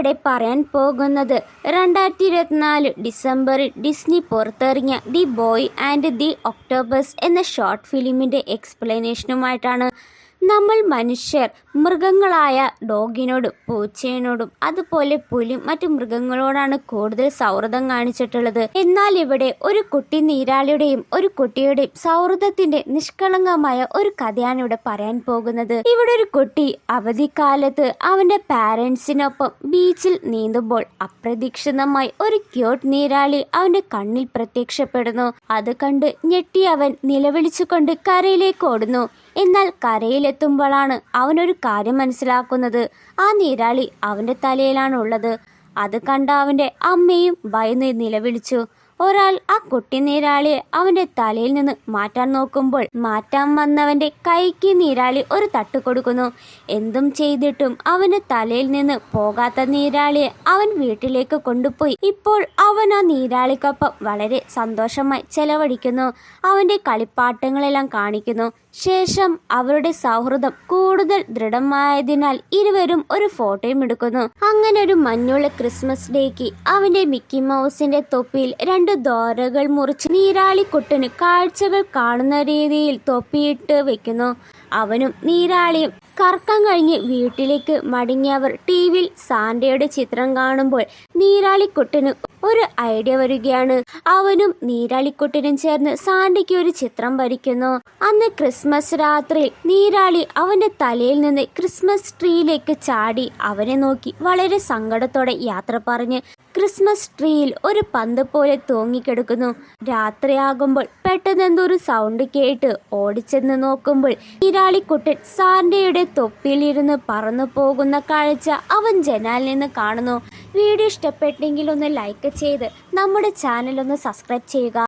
ഞാനിവിടെ പറയാൻ പോകുന്നത് 2024 ഡിസംബറിൽ ഡിസ്നി പുറത്തിറങ്ങിയ the boy and the octopus എന്ന ഷോർട്ട് ഫിലിമിൻ്റെ എക്സ്പ്ലനേഷനുമായിട്ടാണ്. നമ്മൾ മനുഷ്യർ മൃഗങ്ങളായ ഡോഗിനോടും പൂച്ചയോടും അതുപോലെ പുലി മറ്റു മൃഗങ്ങളോടാണ് കൂടുതൽ സൗഹൃദം കാണിച്ചിട്ടുള്ളത്. എന്നാൽ ഇവിടെ ഒരു കുട്ടി നീരാളിയുടെയും ഒരു കുട്ടിയുടെയും സൗഹൃദത്തിന്റെ നിഷ്കളങ്കമായ ഒരു കഥയാണ് ഇവിടെ പറയാൻ പോകുന്നത്. ഇവിടെ ഒരു കുട്ടി അവധിക്കാലത്ത് അവന്റെ പാരന്റ്സിനൊപ്പം ബീച്ചിൽ നീന്തുമ്പോൾ അപ്രതീക്ഷിതമായി ഒരു ക്യൂട്ട് നീരാളി അവന്റെ കണ്ണിൽ പ്രത്യക്ഷപ്പെടുന്നു. അത് കണ്ട് ഞെട്ടി അവൻ നിലവിളിച്ചുകൊണ്ട് കരയിലേക്ക് ഓടുന്നു. എന്നാൽ കരയിലെത്തുമ്പോഴാണ് അവനൊരു കാര്യം മനസ്സിലാക്കുന്നത്. ആ നീരാളി അവന്റെ തലയിലാണുള്ളത്. അത് കണ്ട അവന്റെ അമ്മയും ഭയന്ന് നിലവിളിച്ചു. ഒരാൾ ആ കുട്ടി നീരാളിയെ അവന്റെ തലയിൽ നിന്ന് മാറ്റാൻ നോക്കുമ്പോൾ മാറ്റാൻ വന്നവന്റെ കൈക്ക് നീരാളി ഒരു തട്ട് കൊടുക്കുന്നു. എന്തും ചെയ്തിട്ടും അവന്റെ തലയിൽ നിന്ന് പോകാത്ത നീരാളിയെ അവൻ വീട്ടിലേക്ക് കൊണ്ടുപോയി. ഇപ്പോൾ അവൻ ആ നീരാളിക്കൊപ്പം വളരെ സന്തോഷമായി ചെലവഴിക്കുന്നു. അവന്റെ കളിപ്പാട്ടങ്ങളെല്ലാം കാണിക്കുന്നു. ശേഷം അവരുടെ സൗഹൃദം കൂടുതൽ ദൃഢമായതിനാൽ ഇരുവരും ഒരു ഫോട്ടോയും എടുക്കുന്നു. അങ്ങനെ ഒരു മഞ്ഞുള്ള ക്രിസ്മസ് ഡേക്ക് അവന്റെ മിക്കി മൗസിന്റെ തൊപ്പിയിൽ 2 ദ്വാരകൾ മുറിച്ച് നീരാളിക്കുട്ടന് കാഴ്ചകൾ കാണുന്ന രീതിയിൽ തൊപ്പിയിട്ട് വെക്കുന്നു. അവനും നീരാളിയും കറക്കം കഴിഞ്ഞ് വീട്ടിലേക്ക് മടങ്ങിയവർ ടിവിയിൽ സാന്റയുടെ ചിത്രം കാണുമ്പോൾ നീരാളിക്കുട്ടന് ഒരു ഐഡിയ വരികയാണ്. അവനും നീരാളിക്കുട്ടനും ചേർന്ന് സാന്റയ്ക്ക് ഒരു ചിത്രം വരയ്ക്കുന്നു. അന്ന് ക്രിസ്മസ് രാത്രിയിൽ നീരാളി അവന്റെ തലയിൽ നിന്ന് ക്രിസ്മസ് ട്രീയിലേക്ക് ചാടി അവനെ നോക്കി വളരെ സങ്കടത്തോടെ യാത്ര പറഞ്ഞ് ക്രിസ്മസ് ട്രീയിൽ ഒരു പന്ത് പോലെ തൂങ്ങിക്കിടക്കുന്നു. രാത്രിയാകുമ്പോൾ പെട്ടെന്ന് എന്തൊരു സൗണ്ട് കേട്ട് ഓടിച്ചെന്ന് നോക്കുമ്പോൾ നീരാളിക്കുട്ടൻ സാന്റയുടെ തൊപ്പിയിലിരുന്ന് പറന്നു പോകുന്ന കാഴ്ച അവൻ ജനാലിൽ നിന്ന് കാണുന്നു. വീഡിയോ ഇഷ്ടപ്പെട്ടെങ്കിൽ ഒന്ന് ലൈക്ക് ചെയ്ത് നമ്മുടെ ചാനൽ ഒന്ന് സബ്സ്ക്രൈബ് ചെയ്യുക.